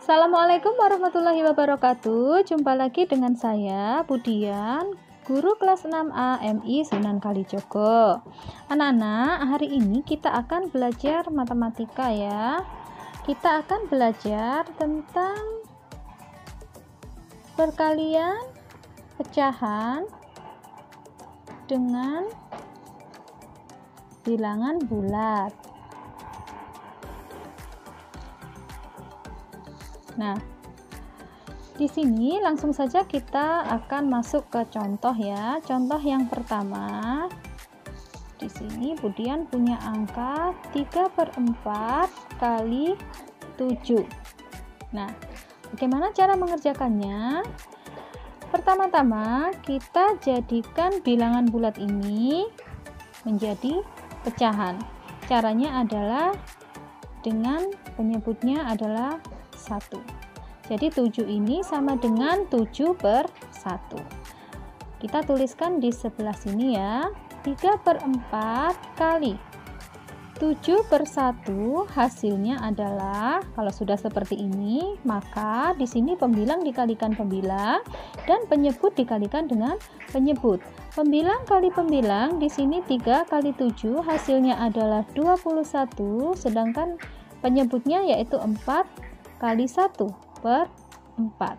Assalamualaikum warahmatullahi wabarakatuh. Jumpa lagi dengan saya, Budian, guru kelas 6A MI Sunan Kalijogo. Anak-anak, hari ini kita akan belajar matematika ya. Kita akan belajar tentang perkalian pecahan dengan bilangan bulat. Nah, di sini langsung saja kita akan masuk ke contoh ya. Contoh yang pertama, di sini Budian punya angka 3/4 kali 7. Nah, bagaimana cara mengerjakannya? Pertama-tama kita jadikan bilangan bulat ini menjadi pecahan. Caranya adalah dengan penyebutnya adalah 1. Jadi 7 ini sama dengan 7/1. Kita tuliskan di sebelah sini ya. 3/4 kali 7/1 hasilnya adalah, kalau sudah seperti ini, maka di sini pembilang dikalikan pembilang dan penyebut dikalikan dengan penyebut. Pembilang kali pembilang di sini 3 kali 7 hasilnya adalah 21, sedangkan penyebutnya yaitu 4 kali 1/4.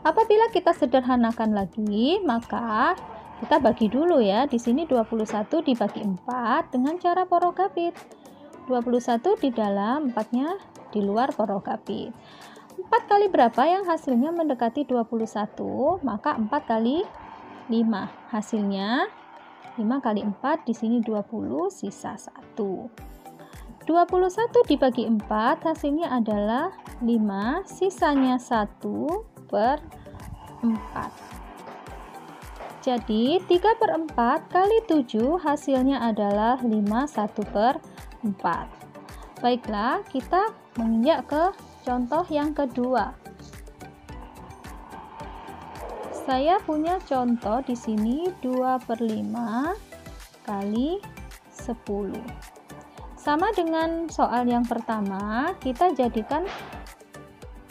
Apabila kita sederhanakan lagi, maka kita bagi dulu ya. Di sini 21 dibagi 4 dengan cara porogapit. 21 di dalam, 4-nya di luar porogapit. 4 kali berapa yang hasilnya mendekati 21? Maka 4 kali 5. Hasilnya 5 kali 4, di sini 20, sisa 1. 21 dibagi 4 hasilnya adalah 5, sisanya 1/4. Jadi 3/4 kali 7 hasilnya adalah 5 1/4. Baiklah, kita menginjak ke contoh yang kedua. Saya punya contoh di sini 2/5 kali 10. Sama dengan soal yang pertama, kita jadikan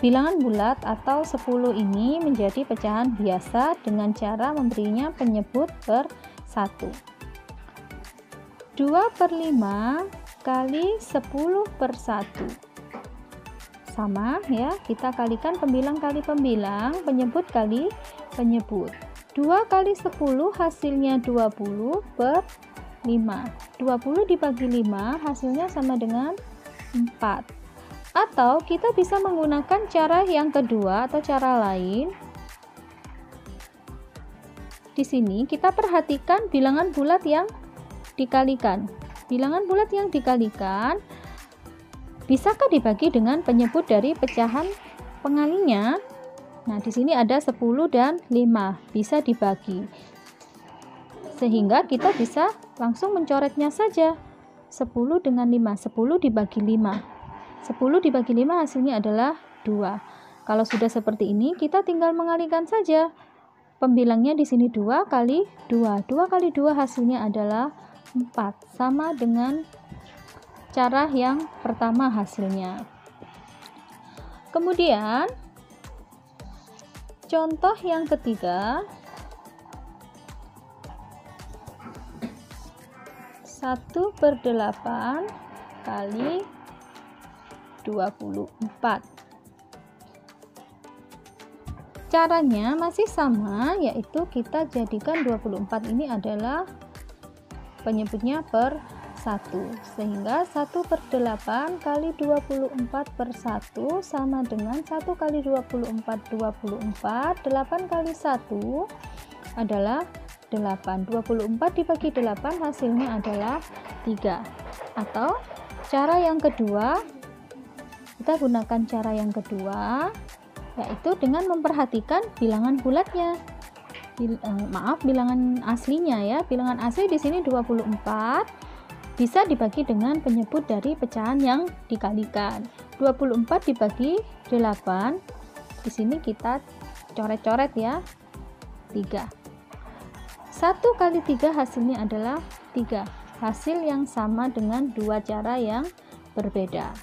bilangan bulat atau 10 ini menjadi pecahan biasa dengan cara memberinya penyebut per 1. 2/5 kali 10/1. Sama ya, kita kalikan pembilang kali pembilang, penyebut kali penyebut. 2 kali 10 hasilnya 20/5. 20 dibagi 5 hasilnya sama dengan 4. Atau kita bisa menggunakan cara yang kedua atau cara lain. Di sini kita perhatikan bilangan bulat yang dikalikan. Bilangan bulat yang dikalikan bisakah dibagi dengan penyebut dari pecahan pengalinya? Nah, di sini ada 10 dan 5, bisa dibagi. Sehingga kita bisa langsung mencoretnya saja. 10 dengan 5, 10 dibagi 5. 10 dibagi 5 hasilnya adalah 2. Kalau sudah seperti ini, kita tinggal mengalihkan saja. Pembilangnya di sini 2 kali 2. 2 kali 2 hasilnya adalah 4. Sama dengan cara yang pertama hasilnya. Kemudian, contoh yang ketiga, 1/8 kali 24. Caranya masih sama, yaitu kita jadikan 24 ini adalah penyebutnya per 1, sehingga 1/8 kali 24/1 sama dengan 1 kali 24 24. 8 kali 1 adalah 8. 24 dibagi 8 hasilnya adalah 3. Atau cara yang kedua, kita gunakan cara yang kedua, yaitu dengan memperhatikan bilangan bulatnya. Bilangan aslinya ya. Bilangan asli di sini 24 bisa dibagi dengan penyebut dari pecahan yang dikalikan. 24 dibagi 8. Di sini kita coret-coret ya. 3. 1 kali 3 hasilnya adalah 3. Hasil yang sama dengan dua cara yang berbeda.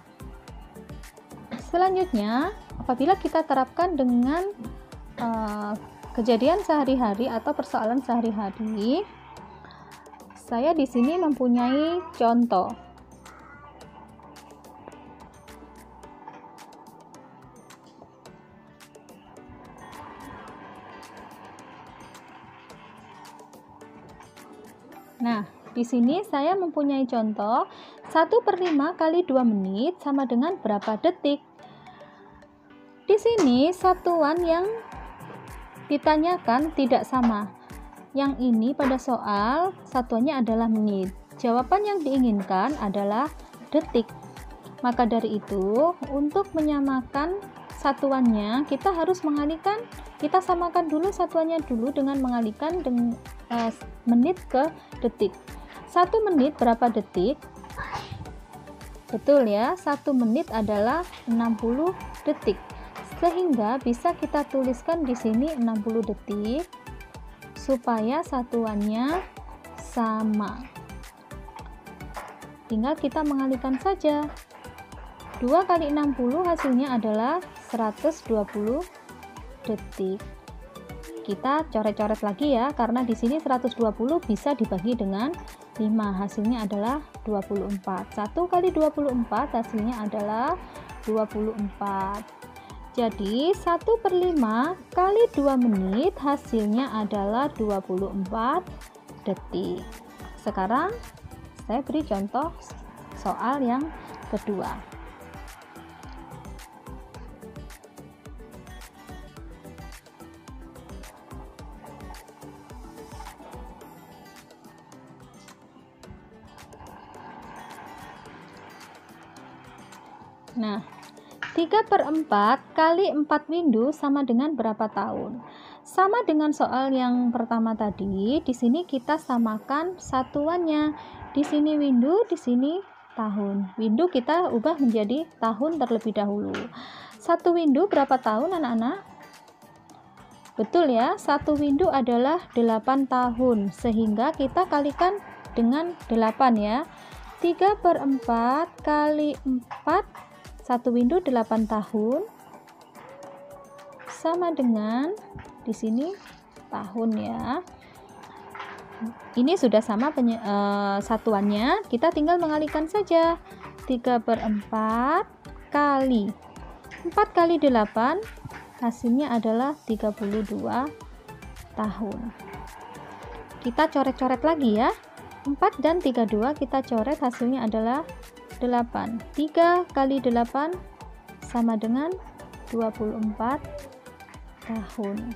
Selanjutnya, apabila kita terapkan dengan kejadian sehari-hari atau persoalan sehari-hari, saya di sini mempunyai contoh. Nah, di sini saya mempunyai contoh 1/5 kali 2 menit sama dengan berapa detik. Di sini satuan yang ditanyakan tidak sama. Yang ini pada soal satuannya adalah menit. Jawaban yang diinginkan adalah detik. Maka dari itu, untuk menyamakan satuannya, kita harus mengalihkan, kita samakan dulu satuannya dulu dengan mengalihkan menit ke detik. 1 menit berapa detik? Betul ya, 1 menit adalah 60 detik. Sehingga bisa kita tuliskan di sini 60 detik supaya satuannya sama. Tinggal kita mengalihkan saja. 2 kali 60 hasilnya adalah 120 detik. Kita coret-coret lagi ya, karena di sini 120 bisa dibagi dengan 5, hasilnya adalah 24. 1 kali 24 hasilnya adalah 24. Jadi 1/5 kali 2 menit hasilnya adalah 24 detik. Sekarang saya beri contoh soal yang kedua. Nah, 3/4 kali 4 windu sama dengan berapa tahun? Sama dengan soal yang pertama tadi, di sini kita samakan satuannya. Di sini windu, di sini tahun. Windu kita ubah menjadi tahun terlebih dahulu. 1 windu berapa tahun, anak-anak? Betul ya, 1 windu adalah 8 tahun. Sehingga kita kalikan dengan 8 ya. 3/4 kali 4, 1 windu 8 tahun sama dengan di sini tahun ya. Ini sudah sama satuannya, kita tinggal mengalihkan saja. 3/4 kali 4 kali 8 hasilnya adalah 32 tahun. Kita coret-coret lagi ya. 4 dan 32 kita coret, hasilnya adalah 8. 3 kali 8 sama dengan 24 tahun.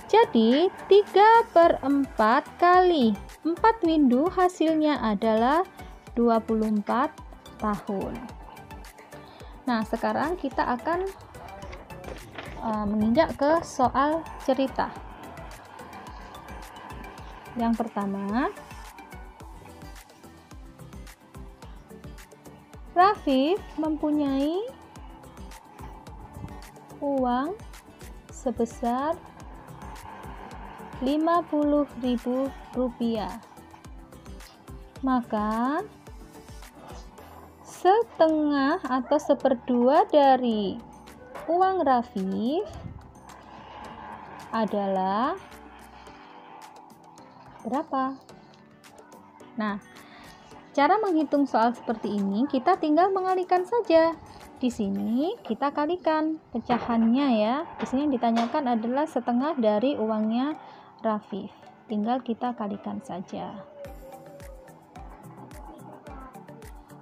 Jadi 3/4 kali 4 windu hasilnya adalah 24 tahun. Nah, sekarang kita akan menginjak ke soal cerita. Yang pertama, Rafif mempunyai uang sebesar Rp50.000. Maka setengah atau 1/2 dari uang Rafif adalah berapa? Nah, cara menghitung soal seperti ini, kita tinggal mengalihkan saja. Di sini kita kalikan pecahannya ya. Di sini yang ditanyakan adalah setengah dari uangnya Rafif. Tinggal kita kalikan saja.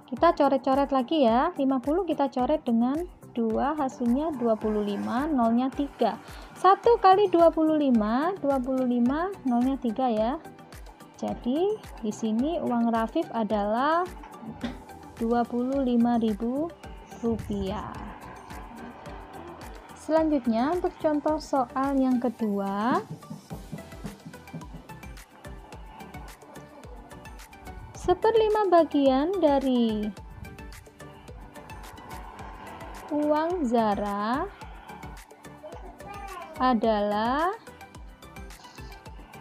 Kita coret-coret lagi ya. 50 kita coret dengan 2, hasilnya 25, nolnya 3. 1 kali 25, 25 nolnya 3 ya. Jadi di sini uang Rafif adalah Rp25.000. Selanjutnya untuk contoh soal yang kedua, seperlima bagian dari uang Zara adalah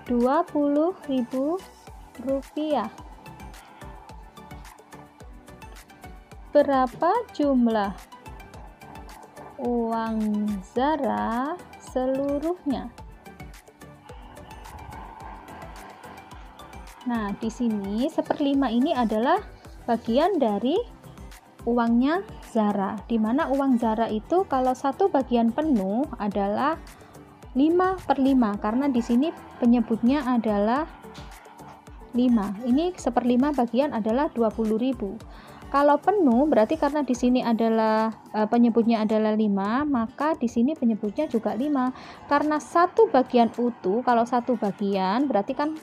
Rp20.000. Berapa jumlah uang Zara seluruhnya. Nah, di sini 1/5 ini adalah bagian dari uangnya Zara, di mana uang Zara itu kalau satu bagian penuh adalah 5/5, karena di sini penyebutnya adalah 5. Ini 1/5 bagian adalah 20.000. Kalau penuh berarti karena di sini adalah penyebutnya adalah 5, maka di sini penyebutnya juga 5. Karena satu bagian utuh, kalau satu bagian berarti kan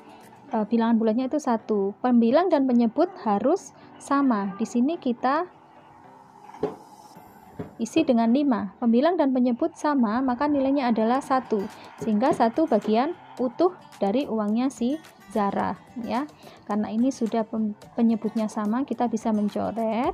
bilangan bulatnya itu 1. Pembilang dan penyebut harus sama. Di sini kita isi dengan 5. Pembilang dan penyebut sama, maka nilainya adalah 1. Sehingga satu bagian utuh dari uangnya si Zara, ya. Karena ini sudah penyebutnya sama, kita bisa mencoret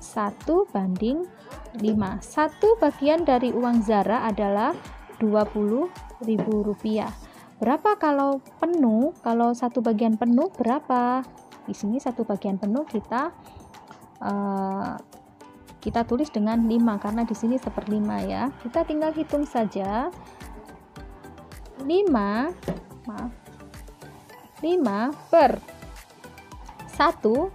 1/5. Satu bagian dari uang Zara adalah Rp20.000. Berapa kalau penuh? Kalau satu bagian penuh berapa? Di sini satu bagian penuh kita tulis dengan 5 karena di sini 1/5 ya. Kita tinggal hitung saja. 5 per 1.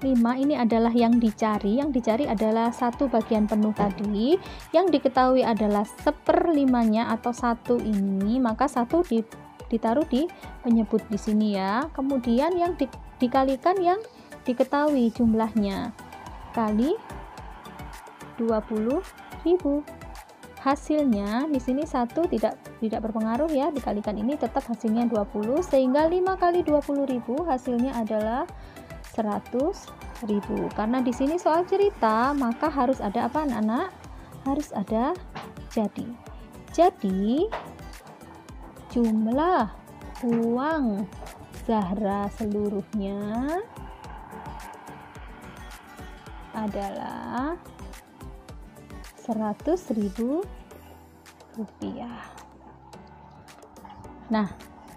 5 ini adalah yang dicari. Yang dicari adalah satu bagian penuh tadi. Yang diketahui adalah 1/5-nya atau 1 ini, maka 1 ditaruh di penyebut di sini ya. Kemudian yang dikalikan yang diketahui jumlahnya kali 20.000. Hasilnya di sini 1 tidak berpengaruh ya, dikalikan ini tetap hasilnya 20, sehingga 5 kali 20.000 hasilnya adalah 100.000. Karena di sini soal cerita, maka harus ada apa anak-anak? Harus ada jadi. Jadi jumlah uang Zahra seluruhnya adalah Rp100.000. Nah,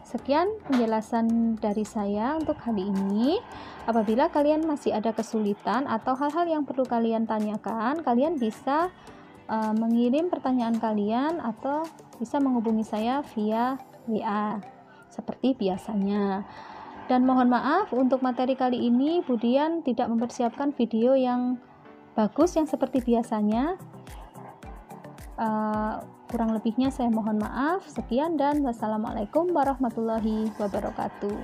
sekian penjelasan dari saya untuk kali ini. Apabila kalian masih ada kesulitan atau hal-hal yang perlu kalian tanyakan, kalian bisa mengirim pertanyaan kalian atau bisa menghubungi saya via WA seperti biasanya. Dan mohon maaf untuk materi kali ini Budian tidak mempersiapkan video yang bagus yang seperti biasanya. Kurang lebihnya saya mohon maaf. Sekian dan wassalamualaikum warahmatullahi wabarakatuh.